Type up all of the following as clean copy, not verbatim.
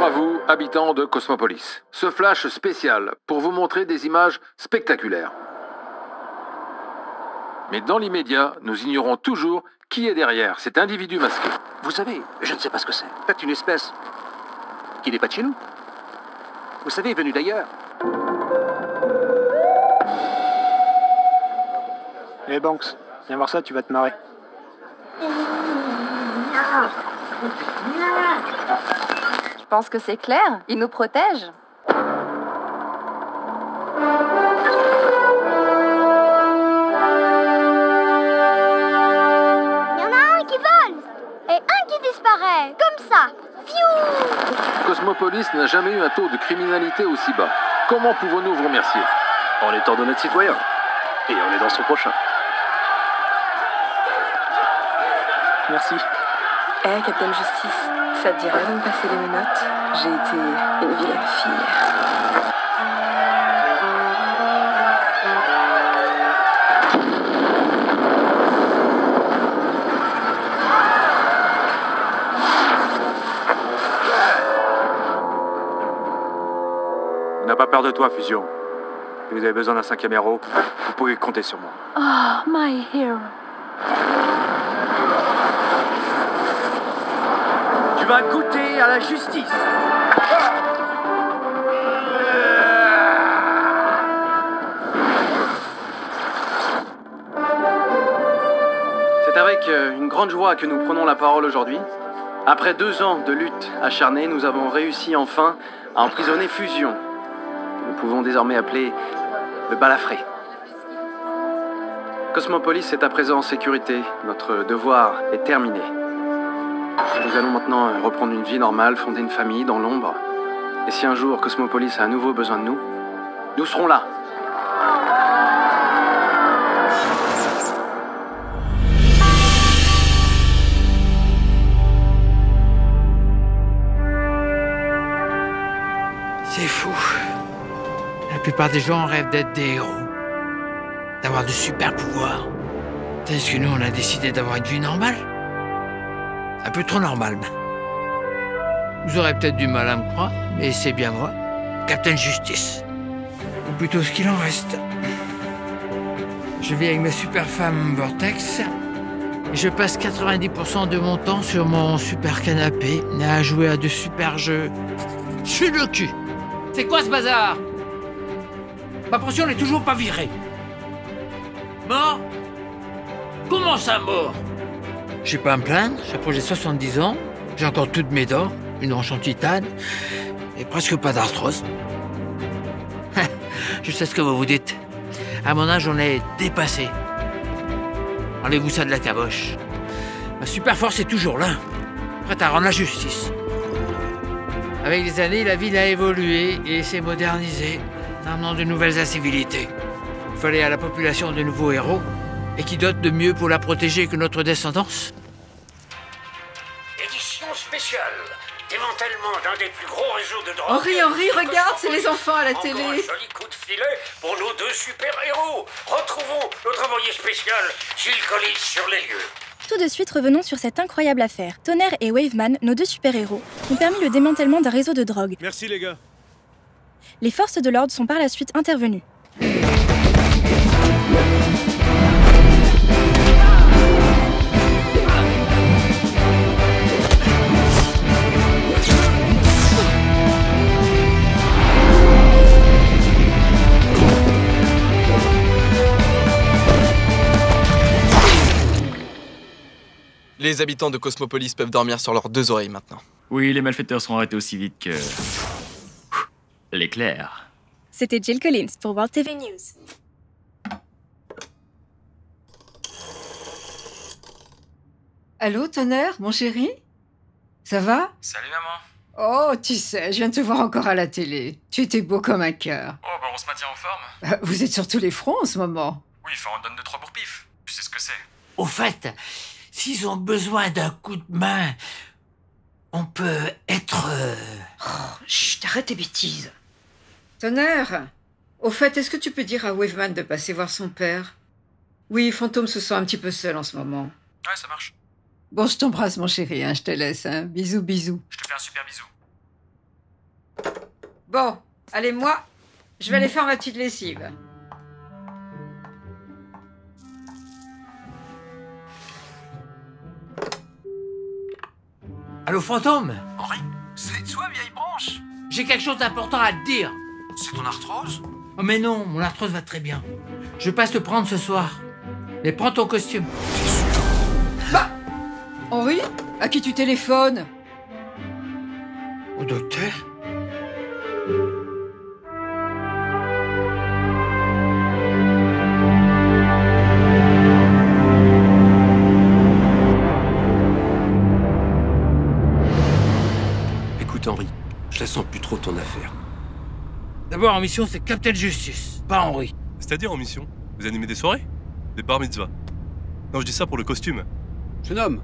à vous, habitants de Cosmopolis. Ce flash spécial pour vous montrer des images spectaculaires. Mais dans l'immédiat, nous ignorons toujours qui est derrière cet individu masqué. Vous savez, je ne sais pas ce que c'est. Peut-être une espèce qui n'est pas de chez nous. Vous savez, venu d'ailleurs. Eh Banks, viens voir ça, tu vas te marrer. Je pense que c'est clair, il nous protège. Et un qui disparaît, comme ça. Fiou! Cosmopolis n'a jamais eu un taux de criminalité aussi bas. Comment pouvons-nous vous remercier? En étant de notre citoyen. Et en aidant son prochain. Merci. Eh, Captain Justice, ça te dirait de me passer les menottes? J'ai été une vilaine fille. On n'a pas peur de toi, Fusion. Si vous avez besoin d'un 5e héros, vous pouvez compter sur moi. Oh, my hero. Tu vas goûter à la justice. C'est avec une grande joie que nous prenons la parole aujourd'hui. Après 2 ans de lutte acharnée, nous avons réussi enfin à emprisonner Fusion, que nous pouvons désormais appeler le balafré. Cosmopolis est à présent en sécurité. Notre devoir est terminé. Nous allons maintenant reprendre une vie normale, fonder une famille dans l'ombre. Et si un jour Cosmopolis a à nouveau besoin de nous, nous serons là. C'est fou. La plupart des gens rêvent d'être des héros, d'avoir de super pouvoirs. Est-ce que nous, on a décidé d'avoir une vie normale? Un peu trop normale. Vous aurez peut-être du mal à me croire, mais c'est bien moi, Captain Justice. Ou plutôt ce qu'il en reste. Je vis avec ma super femme Vortex, et je passe 90% de mon temps sur mon super canapé à jouer à de super jeux. Je suis le cul. C'est quoi ce bazar? Ma pension n'est toujours pas virée. Mort? Comment ça, mort? J'ai pas à me plaindre, j'approche des 70 ans, j'ai encore toutes mes dents, une hanche en titane, et presque pas d'arthrose. Je sais ce que vous vous dites. À mon âge, on est dépassé. Enlevez-vous ça de la caboche. Ma super force est toujours là, prête à rendre la justice. Avec les années, la ville a évolué et s'est modernisée, amenant de nouvelles incivilités. Il fallait à la population de nouveaux héros, et qui dote de mieux pour la protéger que notre descendance. Édition spéciale. Démantèlement d'un des plus gros réseaux de drogue. Henri, regarde, c'est les enfants à la télé. Encore un joli coup de filet pour nos 2 super-héros. Retrouvons notre envoyé spécial, Jill Collins, sur les lieux. Tout de suite, revenons sur cette incroyable affaire. Tonnerre et Waveman, nos 2 super-héros, ont permis le démantèlement d'un réseau de drogue. Merci les gars. Les forces de l'ordre sont par la suite intervenues. Les habitants de Cosmopolis peuvent dormir sur leurs 2 oreilles maintenant. Oui, les malfaiteurs seront arrêtés aussi vite que... l'éclair. C'était Jill Collins pour World TV News. Allô, Tonnerre, mon chéri? Ça va? Salut, maman. Oh, tu sais, je viens de te voir encore à la télé. Tu étais beau comme un cœur. Oh, bah on se maintient en forme. Vous êtes sur tous les fronts en ce moment. Oui, enfin, on donne 2-3 pour pif. Tu sais ce que c'est. Au fait, s'ils ont besoin d'un coup de main, on peut être... Chut, arrête tes bêtises. Tonnerre, au fait, est-ce que tu peux dire à Waveman de passer voir son père? Oui, Fantôme se sent un petit peu seul en ce moment. Ouais, ça marche. Bon, je t'embrasse, mon chéri, hein, je te laisse. Hein. Bisous, bisous. Je te fais un super bisou. Bon, allez, moi, je vais aller faire ma petite lessive. Allô, fantôme? Henri, c'est toi, vieille branche? J'ai quelque chose d'important à te dire. C'est ton arthrose? Oh mais non, mon arthrose va très bien. Je passe te prendre ce soir. Mais prends ton costume. Bah, Henri, à qui tu téléphones? Au docteur? Écoute, Henri, je la sens plus trop ton affaire. D'abord en mission, c'est Captain Justice, pas Henri. C'est-à-dire en mission? Vous animez des soirées? Des bar mitzvahs? Non, je dis ça pour le costume. Jeune homme,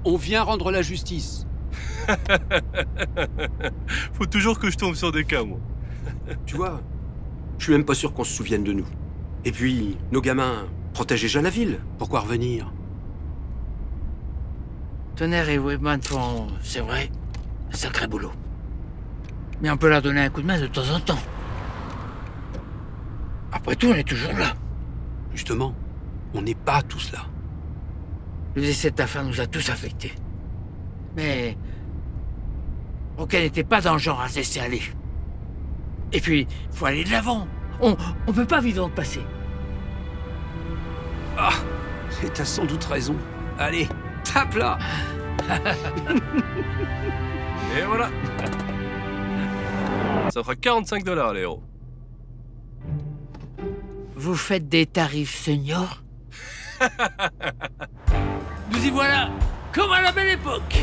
on vient rendre la justice. Faut toujours que je tombe sur des cas, moi. Tu vois, je suis même pas sûr qu'on se souvienne de nous. Et puis, nos gamins protègent déjà la ville. Pourquoi revenir? Tonnerre et Waveman font, c'est vrai, un sacré boulot. Mais on peut leur donner un coup de main de temps en temps. Après tout, on est toujours là. Justement, on n'est pas tous là. Le décès de ta femme nous a tous affectés. Mais... Roquet n'était pas dans le genre à se laisser aller. Et puis, faut aller de l'avant. On peut pas vivre dans le passé. Ah, et t'as sans doute raison. Allez, tape là. Et voilà. Ça fera 45 $, les héros. Vous faites des tarifs seniors? Nous y voilà, comme à la belle époque.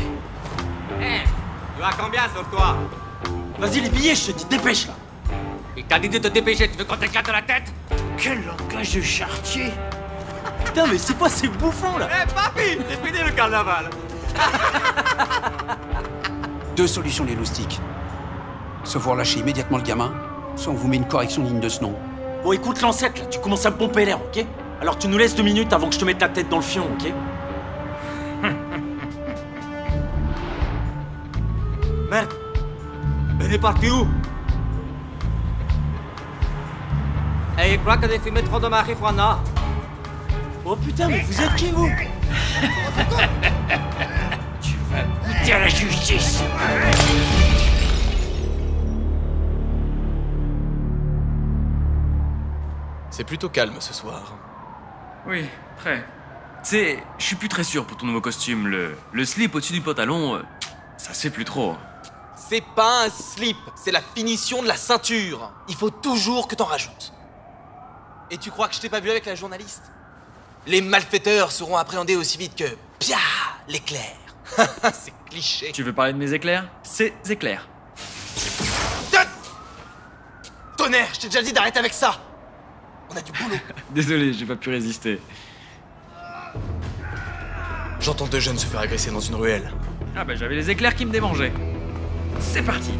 Hé, tu as combien sur toi? Vas-y, les billets, je te dis, dépêche là. Il t'a dit de te dépêcher, tu veux qu'on t'éclate la tête? Quel langage de chartier. Putain, mais c'est quoi ces bouffons là? Hé, papy, c'est fini le carnaval. Deux solutions, les loustiques. Soit vous relâchez immédiatement le gamin, soit on vous met une correction digne de ce nom. Bon, écoute, l'ancêtre, là, tu commences à me pomper l'air, ok? Alors tu nous laisses 2 minutes avant que je te mette la tête dans le fion, ok? Merde. Elle est partie où? Et il croit que j'ai fumé trop de marijuana. Oh putain, mais vous êtes qui, vous? Tu vas goûter à la justice. C'est plutôt calme ce soir. Oui, très. Tu sais, je suis plus très sûr pour ton nouveau costume. Le slip au-dessus du pantalon, ça se fait plus trop. C'est pas un slip, c'est la finition de la ceinture. Il faut toujours que t'en rajoutes. Et tu crois que je t'ai pas vu avec la journaliste? Les malfaiteurs seront appréhendés aussi vite que... Pia, l'éclair. C'est cliché. Tu veux parler de mes éclairs? Ces éclairs. Tonnerre, je t'ai déjà dit d'arrêter avec ça. On a du boulot. Désolé, j'ai pas pu résister. J'entends 2 jeunes se faire agresser dans une ruelle. Ah bah j'avais les éclairs qui me démangeaient. C'est parti.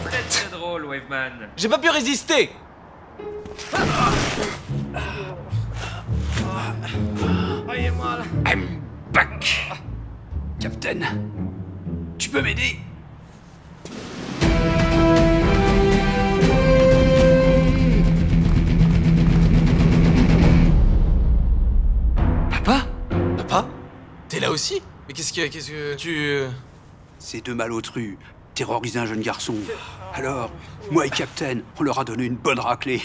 Très très drôle, Waveman. J'ai pas pu résister. I'm back. Captain, tu peux m'aider? Papa? Papa? T'es là aussi? Mais qu'est-ce que tu... Ces deux malotrus terrorisaient un jeune garçon. Alors, moi et Captain, on leur a donné une bonne raclée.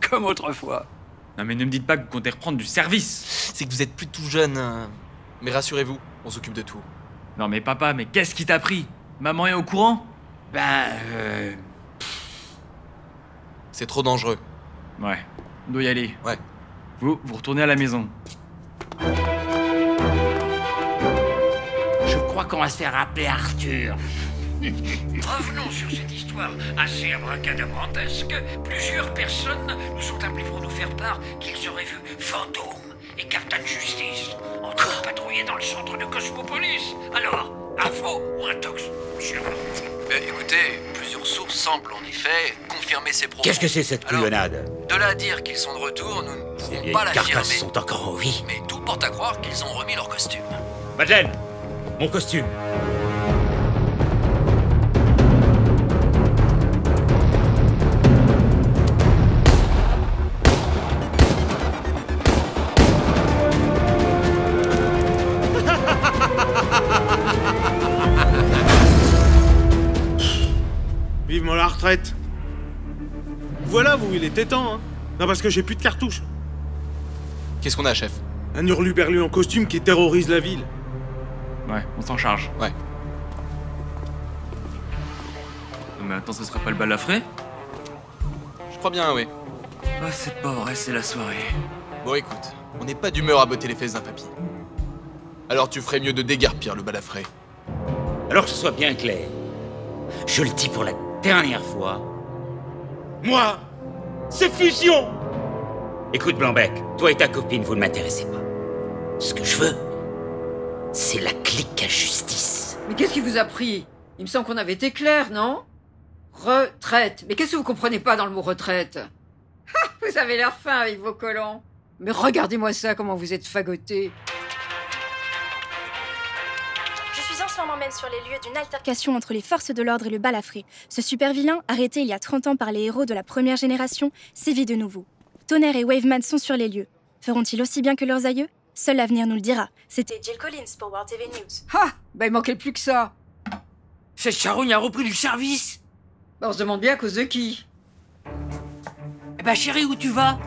Comme autrefois. Non mais ne me dites pas que vous comptez reprendre du service. C'est que vous êtes plus tout jeune. Mais rassurez-vous, on s'occupe de tout. Non mais papa, mais qu'est-ce qui t'a pris? Maman est au courant? C'est trop dangereux. Ouais, on doit y aller. Ouais. Vous retournez à la maison. Je crois qu'on va se faire appeler Arthur. Revenons sur cette histoire assez abracadabrantesque. Plusieurs personnes nous ont appelés pour nous faire part qu'ils auraient vu Fantôme et Captain Justice en train de patrouiller dans le centre de Cosmopolis. Alors, Info ou intox, monsieur? Écoutez, plusieurs sources semblent en effet confirmer ces propos. Qu'est-ce que c'est cette couillonnade? De là à dire qu'ils sont de retour, nous ne Ces pouvons vieilles pas l'affirmer. carcasses sont encore en vie. Mais tout porte à croire qu'ils ont remis leur costume. Madeleine, mon costume. Vivement la retraite. Voilà, vous, il était temps, hein. Non, parce que j'ai plus de cartouches. Qu'est-ce qu'on a, chef? Un hurluberlu en costume qui terrorise la ville. Ouais, on s'en charge. Ouais. Mais attends, ce serait pas le balafré? Je crois bien, oui. Ah, c'est pas vrai, c'est la soirée. Bon, écoute, on n'est pas d'humeur à botter les fesses d'un papy. Alors tu ferais mieux de déguerpir le balafré. Alors que ce soit bien clair, je le dis pour la dernière fois. Moi, c'est fusion! Écoute, Blanc-Bec, toi et ta copine, vous ne m'intéressez pas. Ce que je veux, c'est la clique à justice. Mais qu'est-ce qui vous a pris? Il me semble qu'on avait été clair, non? Retraite. Mais qu'est-ce que vous comprenez pas dans le mot retraite? Ah, vous avez l'air fin avec vos collants. Mais regardez-moi ça, comment vous êtes fagotés. Je suis en ce moment même sur les lieux d'une altercation entre les forces de l'ordre et le balafré. Ce super vilain, arrêté il y a 30 ans par les héros de la première génération, sévit de nouveau. Tonnerre et Waveman sont sur les lieux. Feront-ils aussi bien que leurs aïeux? Seul l'avenir nous le dira. C'était Jill Collins pour World TV News. Ah, bah il manquait plus que ça. Cette charogne a repris du service. Bah on se demande bien à cause de qui. Eh bah chérie, où tu vas?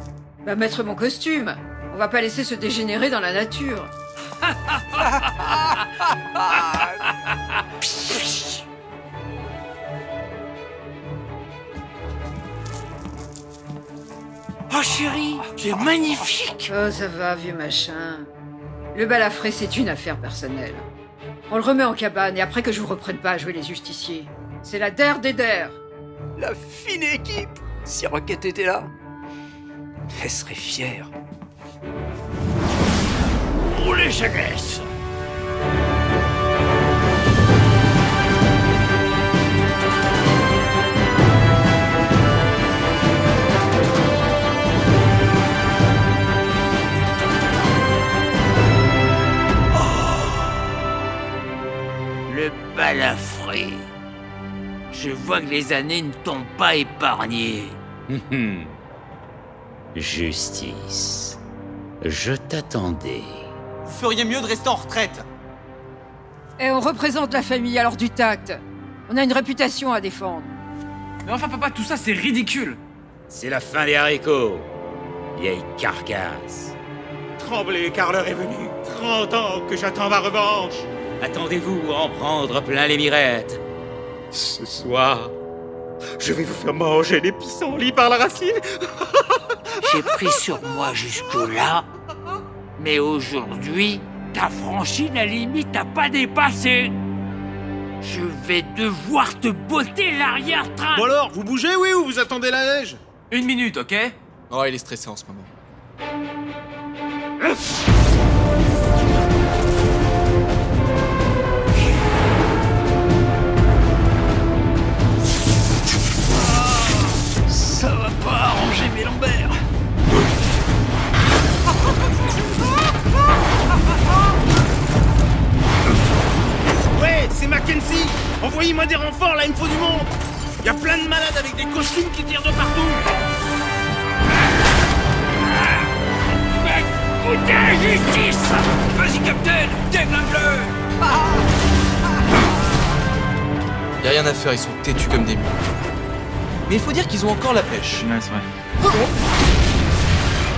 Bah mettre mon costume. On va pas laisser se dégénérer dans la nature. Oh chérie, tu es magnifique. Oh ça va, vieux machin. Le balafré, c'est une affaire personnelle. On le remet en cabane et après que je vous reprenne pas à jouer les justiciers. C'est la der des der. La fine équipe. Si Rocket était là, elle serait fière. Pour les jeunesses. Le balafré. Je vois que les années ne t'ont pas épargné. Justice. Je t'attendais. Vous feriez mieux de rester en retraite. Et on représente la famille, alors du tact. On a une réputation à défendre. Mais enfin papa, tout ça c'est ridicule. C'est la fin des haricots. Vieille carcasse. Tremblez, car l'heure est venue. 30 ans que j'attends ma revanche. Attendez-vous à en prendre plein les mirettes. Ce soir, je vais vous faire manger les pissenlits par la racine. J'ai pris sur moi jusque-là, mais aujourd'hui, t'as franchi la limite à pas dépasser. Je vais devoir te botter l'arrière-train. Bon alors, vous bougez, oui, ou vous attendez la neige? 1 minute, ok? Oh, il est stressé en ce moment. Ça va pas arranger mes lombaires. Ouais, c'est Mackenzie. Envoyez-moi des renforts, là, il me faut du monde. Y a plein de malades avec des costumes qui tirent de partout. Écoutez la justice. Vas-y, Captain, déglingue-le. Y a rien à faire, ils sont têtus comme des mules. Mais il faut dire qu'ils ont encore la pêche. Ouais, c'est vrai.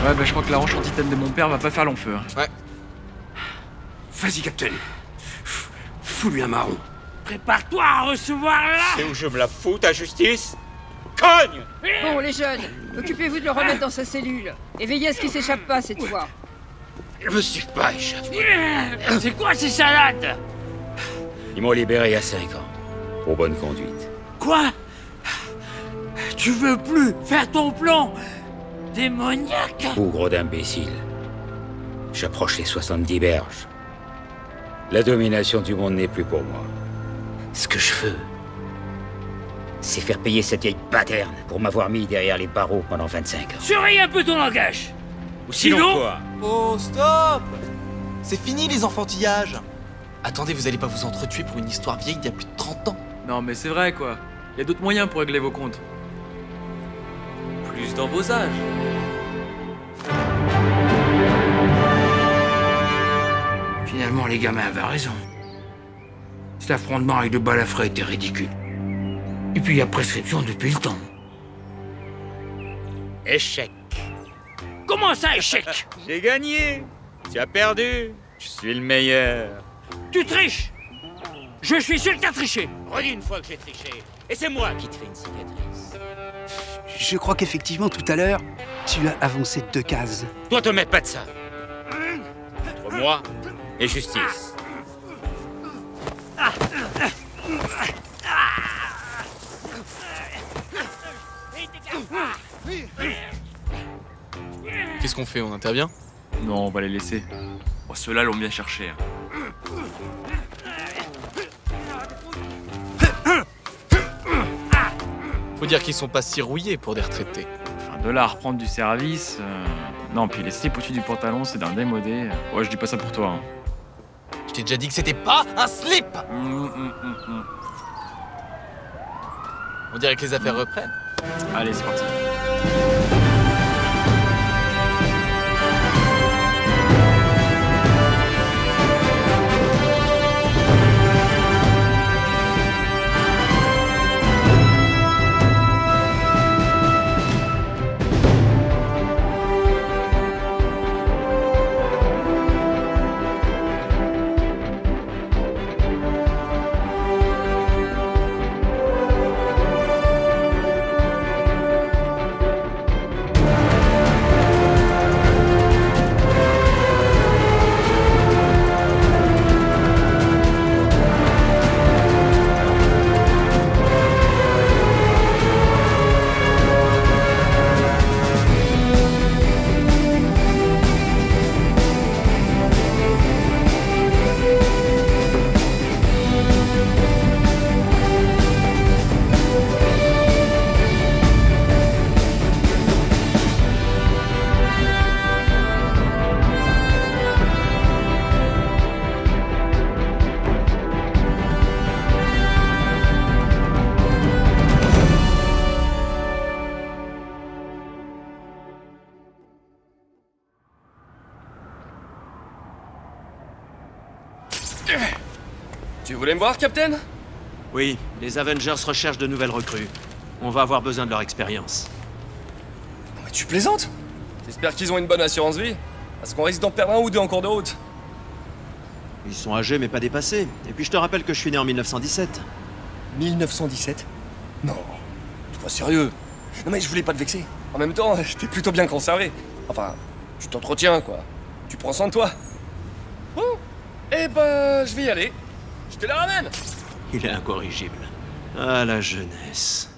Ouais, bah je crois que la roche en titane de mon père va pas faire long feu. Ouais. Vas-y, Captain. Fous-lui un marron. Prépare-toi à recevoir là. C'est où je me la fous, ta justice? Cogne! Bon, les jeunes, occupez-vous de le remettre dans sa cellule. Et veillez à ce qu'il s'échappe pas cette fois. Je me suis pas échappé. C'est quoi ces salades? Ils m'ont libéré il y a 5 ans. Pour bonne conduite. Quoi? Tu veux plus faire ton plan démoniaque? Bougre d'imbécile. J'approche les 70 berges. La domination du monde n'est plus pour moi. Ce que je veux, c'est faire payer cette vieille paterne pour m'avoir mis derrière les barreaux pendant 25 ans. Surveille un peu ton langage. Ou sinon quoi? Oh, stop! C'est fini les enfantillages. Attendez, vous allez pas vous entretuer pour une histoire vieille d'il y a plus de 30 ans. Non mais c'est vrai quoi. Il y a d'autres moyens pour régler vos comptes. Plus dans vos âges. Finalement, les gamins avaient raison. Cet affrontement avec le balafré était ridicule. Et puis il y a prescription depuis le temps. Échec. Comment ça, échec? J'ai gagné. Tu as perdu. Je suis le meilleur. Tu triches. Je suis sûr que t'as triché. Redis une fois que j'ai triché. Et c'est moi qui te fais une cicatrice. Je crois qu'effectivement, tout à l'heure, tu as avancé de 2 cases. Toi, te mets pas de ça. Entre moi et justice. Qu'est-ce qu'on fait? On intervient? Non, on va les laisser. Oh, ceux-là l'ont bien cherché. Hein. Faut dire qu'ils sont pas si rouillés pour des retraités. Enfin, de là à reprendre du service... Non, puis les slips au-dessus du pantalon, c'est d'un démodé. Ouais, je dis pas ça pour toi. Hein. Je t'ai déjà dit que c'était pas un slip. On dirait que les affaires reprennent. Allez, c'est parti. Tu voulais me voir, Captain? Oui, les Avengers recherchent de nouvelles recrues. On va avoir besoin de leur expérience. Mais tu plaisantes? J'espère qu'ils ont une bonne assurance vie. Parce qu'on risque d'en perdre un ou deux en cours de route. Ils sont âgés mais pas dépassés. Et puis je te rappelle que je suis né en 1917. 1917? Non, sois sérieux. Non mais je voulais pas te vexer. En même temps, t'es plutôt bien conservé. Enfin, tu t'entretiens, quoi. Tu prends soin de toi. Bon, eh ben, je vais y aller. Je te la ramène. Il est incorrigible. Ah, la jeunesse.